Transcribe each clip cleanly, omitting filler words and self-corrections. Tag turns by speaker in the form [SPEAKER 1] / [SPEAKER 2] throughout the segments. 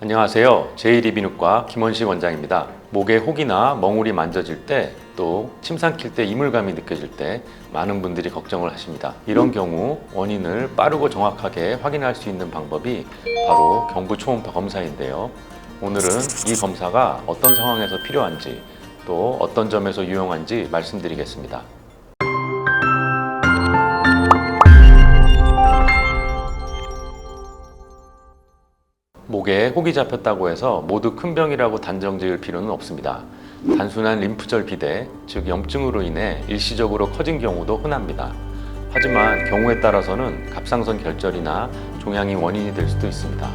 [SPEAKER 1] 안녕하세요. 제1이비인후과 김원식 원장입니다. 목에 혹이나 멍울이 만져질 때, 또 침 삼킬 때 이물감이 느껴질 때 많은 분들이 걱정을 하십니다. 이런 경우 원인을 빠르고 정확하게 확인할 수 있는 방법이 바로 경부 초음파 검사인데요. 오늘은 이 검사가 어떤 상황에서 필요한지, 또 어떤 점에서 유용한지 말씀드리겠습니다. 목에 혹이 잡혔다고 해서 모두 큰 병이라고 단정 지을 필요는 없습니다. 단순한 림프절 비대, 즉 염증으로 인해 일시적으로 커진 경우도 흔합니다. 하지만 경우에 따라서는 갑상선 결절이나 종양이 원인이 될 수도 있습니다.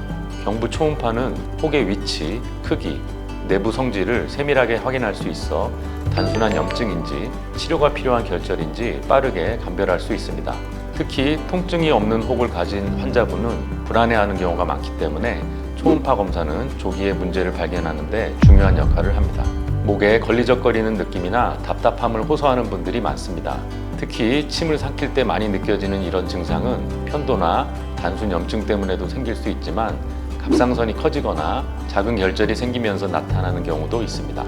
[SPEAKER 1] 경부 초음파는 혹의 위치, 크기, 내부 성질을 세밀하게 확인할 수 있어 단순한 염증인지 치료가 필요한 결절인지 빠르게 감별할 수 있습니다. 특히 통증이 없는 혹을 가진 환자분은 불안해하는 경우가 많기 때문에 초음파 검사는 조기에 문제를 발견하는 데 중요한 역할을 합니다. 목에 걸리적거리는 느낌이나 답답함을 호소하는 분들이 많습니다. 특히 침을 삼킬 때 많이 느껴지는 이런 증상은 편도나 단순 염증 때문에도 생길 수 있지만 갑상선이 커지거나 작은 결절이 생기면서 나타나는 경우도 있습니다.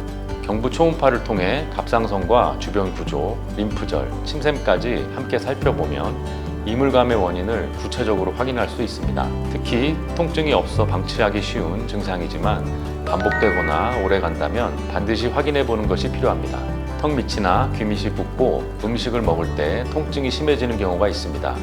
[SPEAKER 1] 경부 초음파를 통해 갑상선과 주변 구조, 림프절, 침샘까지 함께 살펴보면 이물감의 원인을 구체적으로 확인할 수 있습니다. 특히 통증이 없어 방치하기 쉬운 증상이지만 반복되거나 오래 간다면 반드시 확인해 보는 것이 필요합니다. 턱 밑이나 귀 밑이 붓고 음식을 먹을 때 통증이 심해지는 경우가 있습니다.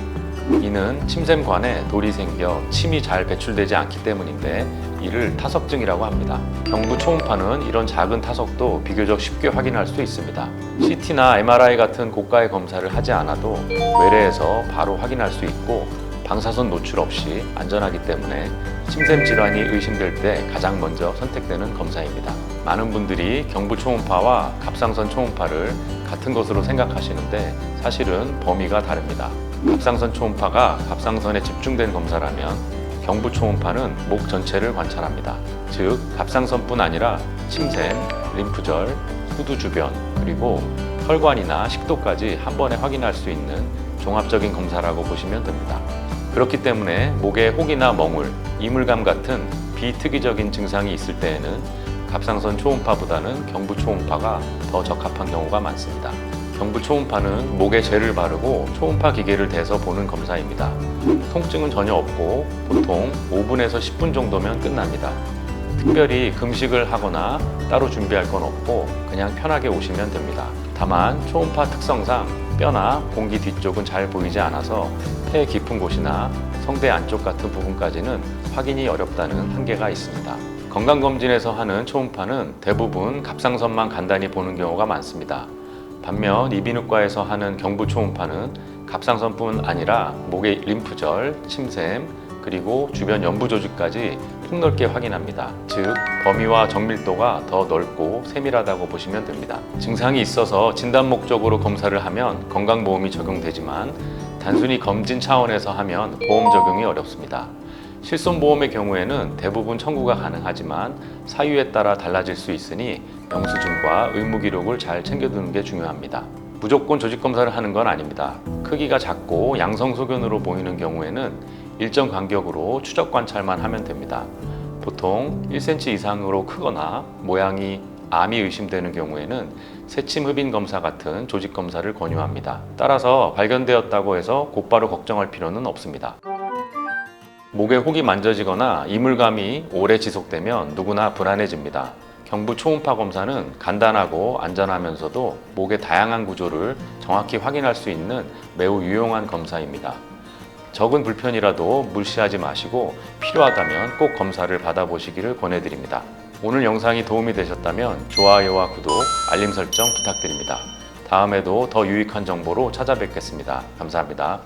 [SPEAKER 1] 이는 침샘관에 돌이 생겨 침이 잘 배출되지 않기 때문인데 이를 타석증이라고 합니다. 경부 초음파는 이런 작은 타석도 비교적 쉽게 확인할 수 있습니다. CT나 MRI 같은 고가의 검사를 하지 않아도 외래에서 바로 확인할 수 있고 방사선 노출 없이 안전하기 때문에 침샘 질환이 의심될 때 가장 먼저 선택되는 검사입니다. 많은 분들이 경부 초음파와 갑상선 초음파를 같은 것으로 생각하시는데 사실은 범위가 다릅니다. 갑상선 초음파가 갑상선에 집중된 검사라면 경부 초음파는 목 전체를 관찰합니다. 즉, 갑상선뿐 아니라 침샘, 림프절, 후두 주변, 그리고 혈관이나 식도까지 한 번에 확인할 수 있는 종합적인 검사라고 보시면 됩니다. 그렇기 때문에 목에 혹이나 멍울, 이물감 같은 비특이적인 증상이 있을 때에는 갑상선 초음파보다는 경부 초음파가 더 적합한 경우가 많습니다. 경부 초음파는 목에 젤을 바르고 초음파 기계를 대서 보는 검사입니다. 통증은 전혀 없고 보통 5분에서 10분 정도면 끝납니다. 특별히 금식을 하거나 따로 준비할 건 없고 그냥 편하게 오시면 됩니다. 다만 초음파 특성상 뼈나 공기 뒤쪽은 잘 보이지 않아서 폐 깊은 곳이나 성대 안쪽 같은 부분까지는 확인이 어렵다는 한계가 있습니다. 건강검진에서 하는 초음파는 대부분 갑상선만 간단히 보는 경우가 많습니다. 반면 이비인후과에서 하는 경부 초음파는 갑상선뿐 아니라 목의 림프절, 침샘, 그리고 주변 연부 조직까지 폭넓게 확인합니다. 즉, 범위와 정밀도가 더 넓고 세밀하다고 보시면 됩니다. 증상이 있어서 진단 목적으로 검사를 하면 건강보험이 적용되지만 단순히 검진 차원에서 하면 보험 적용이 어렵습니다. 실손보험의 경우에는 대부분 청구가 가능하지만 사유에 따라 달라질 수 있으니 영수증과 의무기록을 잘 챙겨두는 게 중요합니다. 무조건 조직검사를 하는 건 아닙니다. 크기가 작고 양성소견으로 보이는 경우에는 일정 간격으로 추적 관찰만 하면 됩니다. 보통 1cm 이상으로 크거나 모양이 암이 의심되는 경우에는 새침 흡인 검사 같은 조직 검사를 권유합니다. 따라서 발견되었다고 해서 곧바로 걱정할 필요는 없습니다. 목에 혹이 만져지거나 이물감이 오래 지속되면 누구나 불안해집니다. 경부 초음파 검사는 간단하고 안전하면서도 목의 다양한 구조를 정확히 확인할 수 있는 매우 유용한 검사입니다. 적은 불편이라도 무시하지 마시고 필요하다면 꼭 검사를 받아보시기를 권해드립니다. 오늘 영상이 도움이 되셨다면 좋아요와 구독, 알림 설정 부탁드립니다. 다음에도 더 유익한 정보로 찾아뵙겠습니다. 감사합니다.